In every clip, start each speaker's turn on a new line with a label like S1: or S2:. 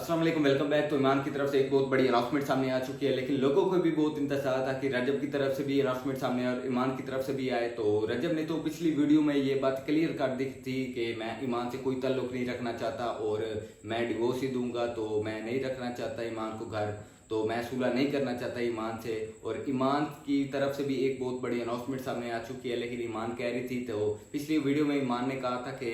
S1: अस्सलाम वालेकुम, welcome back. तो ईमान की तरफ से एक बहुत बड़ी अनाउंसमेंट सामने आ चुकी है, लेकिन लोगों को भी बहुत इंतजार था कि रजब की तरफ से भी अनाउंसमेंट सामने आए और ईमान की तरफ से भी आए। तो रजब ने तो पिछली वीडियो में ये बात क्लियर कर दी थी कि मैं ईमान से कोई ताल्लुक नहीं रखना चाहता और मैं डिवोर्स ही दूंगा। तो मैं नहीं रखना चाहता ईमान को घर, तो मैं सुलह नहीं करना चाहता ईमान से। और ईमान की तरफ से भी एक बहुत बड़ी अनाउंसमेंट सामने आ चुकी है, लेकिन ईमान कह रही थी, तो पिछली वीडियो में ईमान ने कहा था कि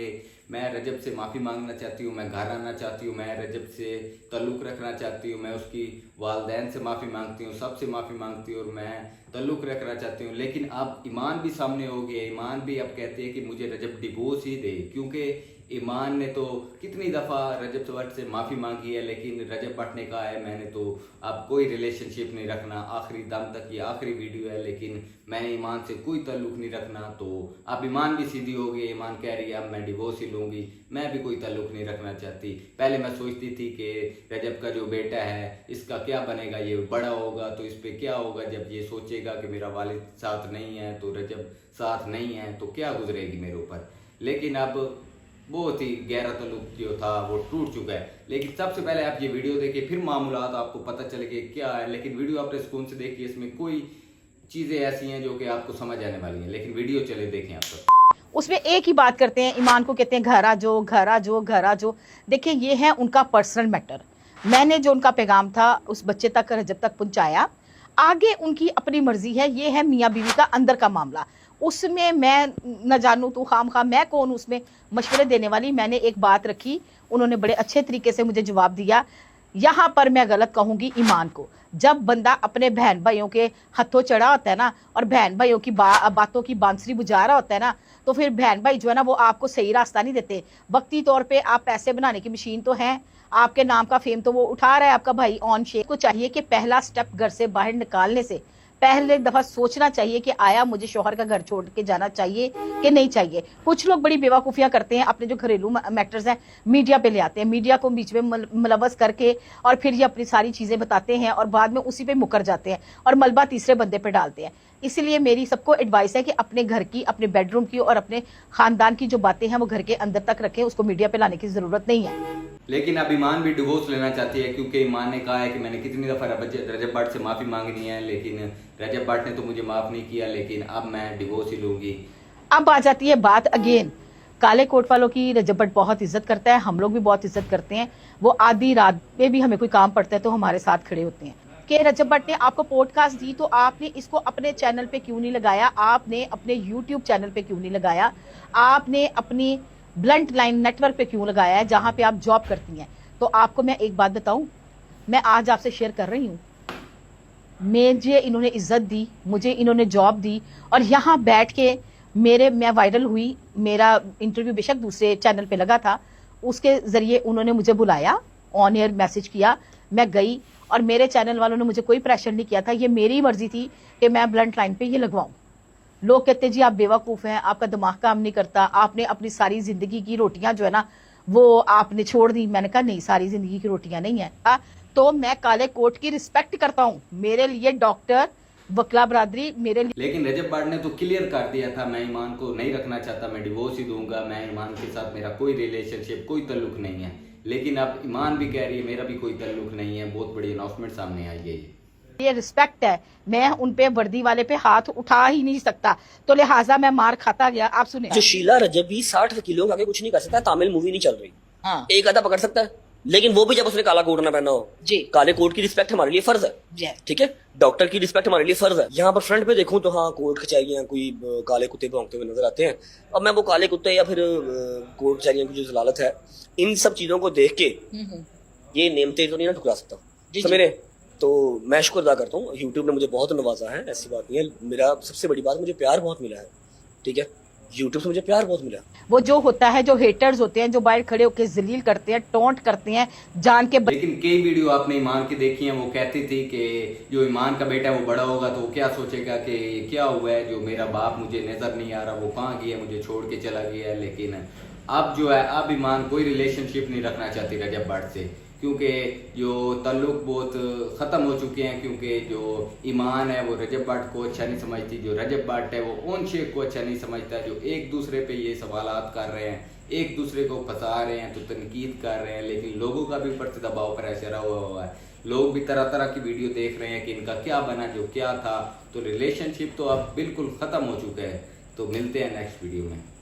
S1: मैं रजब से माफ़ी मांगना चाहती हूँ, मैं घर आना चाहती हूँ, मैं रजब से ताल्लुक़ रखना चाहती हूँ, मैं उसकी वालदैन से माफ़ी मांगती हूँ, सबसे माफ़ी मांगती हूँ और मैं ताल्लुक़ रखना चाहती हूँ। लेकिन अब ईमान भी सामने हो गया, ईमान भी अब कहते हैं कि मुझे रजब डिवोर्स ही दे, क्योंकि ईमान ने तो कितनी दफ़ा रजब भट्ट से माफ़ी मांगी है, लेकिन रजब भट्ट ने कहा है मैंने तो अब कोई रिलेशनशिप नहीं रखना, आखिरी दम तक ये आखिरी वीडियो है, लेकिन मैंने ईमान से कोई ताल्लुक़ नहीं रखना। तो अब ईमान भी सीधी हो गई, ईमान कह रही है अब मैं डिवोर्स ही लूँगी, मैं भी कोई ताल्लुक़ नहीं रखना चाहती। पहले मैं सोचती थी कि रजब का जो बेटा है इसका क्या बनेगा, ये बड़ा होगा तो इस पर क्या होगा, जब ये सोचेगा कि मेरा वालिद साथ नहीं है तो रजब साथ नहीं है तो क्या गुजरेगी मेरे ऊपर। लेकिन अब बहुत ही गहरा ताल्लुक जो था वो टूट चुका है। लेकिन सबसे पहले आप ये वीडियो देखिए, फिर मामूलात आपको पता चले कि क्या है। लेकिन वीडियो आप सुकून से देखिए, इसमें कोई चीज़ें ऐसी हैं जो कि आपको समझ आने वाली हैं, लेकिन वीडियो चले देखें आप सब।
S2: उसमें एक ही बात करते हैं, ईमान को कहते हैं घर आ जाओ, घर आ जाओ, घर आ जाओ। देखिए ये है उनका पर्सनल मैटर। मैंने जो उनका पैगाम था उस बच्चे तक, रजब तक पहुंचाया, आगे उनकी अपनी मर्जी है। ये है मियाँ बीवी का अंदर का मामला, उसमें मैं न जानूँ तो खाम खा मैं कौन उसमें मशवरे देने वाली। मैंने एक बात रखी, उन्होंने बड़े अच्छे तरीके से मुझे जवाब दिया। यहाँ पर मैं गलत कहूँगी ईमान को। जब बंदा अपने बहन भाइयों के हथों चढ़ा होता है ना, और बहन भाइयों की बातों की बांसुरी बुझा रहा होता है ना, तो फिर बहन भाई जो है ना वो आपको सही रास्ता नहीं देते। वक्ती तौर पे आप पैसे बनाने की मशीन तो हैं, आपके नाम का फेम तो वो उठा रहा है आपका भाई ऑन शेख को। चाहिए कि पहला स्टेप घर से बाहर निकालने से पहले दफा सोचना चाहिए कि आया मुझे शौहर का घर छोड़ के जाना चाहिए कि नहीं चाहिए। कुछ लोग बड़ी बेवकूफ़ियां करते हैं, अपने जो घरेलू मैटर्स हैं मीडिया पे ले आते हैं, मीडिया को बीच में मुलव्वस करके और फिर ये अपनी सारी चीजें बताते हैं और बाद में उसी पे मुकर जाते हैं और मलबा तीसरे बंदे पे डालते हैं। इसलिए मेरी सबको एडवाइस है कि अपने घर की, अपने बेडरूम की और अपने खानदान की जो बातें हैं वो घर के अंदर तक रखें, उसको मीडिया पे लाने की जरूरत नहीं है।
S1: लेकिन अब ईमान भी डिवोर्स लेना चाहती है, क्योंकि ईमान ने कहा है कि मैंने कितनी दफ़ा रजब भट्ट से माफ़ी मांगनी है, लेकिन रजब भट्ट ने तो मुझे माफ़ नहीं किया, लेकिन अब मैं डिवोर्स ही लूँगी।
S2: अब आ जाती है बात अगेन, काले कोट वालों की रजब भट्ट बहुत इज्जत करता है, हम लोग भी बहुत इज्जत करते हैं। वो आधी रात में भी हमें कोई काम पड़ता है तो हमारे साथ खड़े होते हैं। कि रजब भट्ट ने आपको पॉडकास्ट दी तो आपने इसको अपने चैनल पे क्यों नहीं लगाया, आपने अपने यूट्यूब चैनल पे क्यों नहीं लगाया, आपने अपनी ब्लंट लाइन नेटवर्क पे क्यों लगाया है जहां पे आप जॉब करती हैं। तो आपको मैं एक बात बताऊं, मैं आज आपसे शेयर कर रही हूं, मुझे इन्होंने इज्जत दी, मुझे इन्होंने जॉब दी और यहाँ बैठ के मैं वायरल हुई। मेरा इंटरव्यू बेशक दूसरे चैनल पे लगा था, उसके जरिए उन्होंने मुझे बुलाया, ऑन एयर मैसेज किया, मैं गई और मेरे चैनल वालों ने मुझे कोई प्रेशर नहीं किया था। ये मेरी मर्जी थी कि मैं ब्लंट लाइन पे ये लगवाऊं। लोग कहते जी आप बेवकूफ़ हैं, आपका दिमाग काम नहीं करता, आपने अपनी सारी जिंदगी की रोटियां जो है ना वो आपने छोड़ दी। मैंने कहा नहीं, सारी जिंदगी की रोटियां नहीं है। तो मैं काले कोट की रिस्पेक्ट करता हूँ, मेरे लिए डॉक्टर वकला बरादरी मेरे लिए।
S1: लेकिन रजब भट्ट ने तो क्लियर कर दिया था मैं ईमान को नहीं रखना चाहता, मैं डिवोर्स ही दूंगा, मैं ईमान के साथ मेरा कोई रिलेशनशिप, कोई ताल्लुक नहीं है। लेकिन अब ईमान भी कह रही है मेरा भी कोई ताल्लुक नहीं है। बहुत बड़ी अनाउंसमेंट सामने आई है।
S2: ये रिस्पेक्ट है, मैं उन पे वर्दी वाले पे हाथ उठा ही नहीं सकता, तो लिहाजा मैं मार खाता गया। आप सुने,
S3: जो शीला रजब भी 60 वकीलों के आगे कुछ नहीं कर सकता। तमिल मूवी नहीं चल रही,
S2: हाँ
S3: एक आधा पकड़ सकता है, लेकिन वो भी जब उसने काला कोट ना पहना हो
S2: जी।
S3: काले कोट की रिस्पेक्ट हमारे लिए फर्ज है, ठीक है। डॉक्टर की रिस्पेक्ट हमारे लिए फर्ज है। यहाँ पर फ्रंट पे देखूं तो हाँ कोर्ट कचहरियां कोई काले कुत्ते भौंकते हुए नजर आते हैं। अब मैं वो काले कुत्ते या फिर कोर्ट कचहरियों की जो जलालत है, इन सब चीजों को देख के ये नेमते तो नहीं ना ठुकरा सकता समझे। तो मैं शुक्र अदा करता हूँ, यूट्यूब ने मुझे बहुत नवाजा है, ऐसी बात नहीं है। मेरा सबसे बड़ी बात, मुझे प्यार बहुत मिला है, ठीक है। यूट्यूब से मुझे प्यार बहुत मिला।
S2: वो जो होता है, जो हेटर्स होते हैं, जो बाहर खड़े होकर जलील करते हैं, टोंट करते हैं जान के।
S1: लेकिन कई वीडियो आपने ईमान की देखी हैं, वो कहती थी कि जो ईमान का बेटा है वो बड़ा होगा तो क्या सोचेगा कि क्या हुआ है, जो मेरा बाप मुझे नजर नहीं आ रहा, वो कहाँ गया, मुझे छोड़ के चला गया है। लेकिन अब जो है, अब ईमान कोई रिलेशनशिप नहीं रखना चाहती रजब भट्ट से, क्योंकि जो ताल्लुक बहुत ख़त्म हो चुके हैं। क्योंकि जो ईमान है वो रजब भट्ट को अच्छा नहीं समझती, जो रजब भट्ट है वो ओन शेख को अच्छा नहीं समझता, जो एक दूसरे पे ये सवालात कर रहे हैं एक दूसरे को फंसा रहे हैं, तो तनकीद कर रहे हैं, लेकिन लोगों का भी ऊपर से दबाव प्रेशर हुआ है। लोग भी तरह तरह की वीडियो देख रहे हैं कि इनका क्या बना, जो क्या था। तो रिलेशनशिप तो अब बिल्कुल ख़त्म हो चुका है। तो मिलते हैं नेक्स्ट वीडियो में।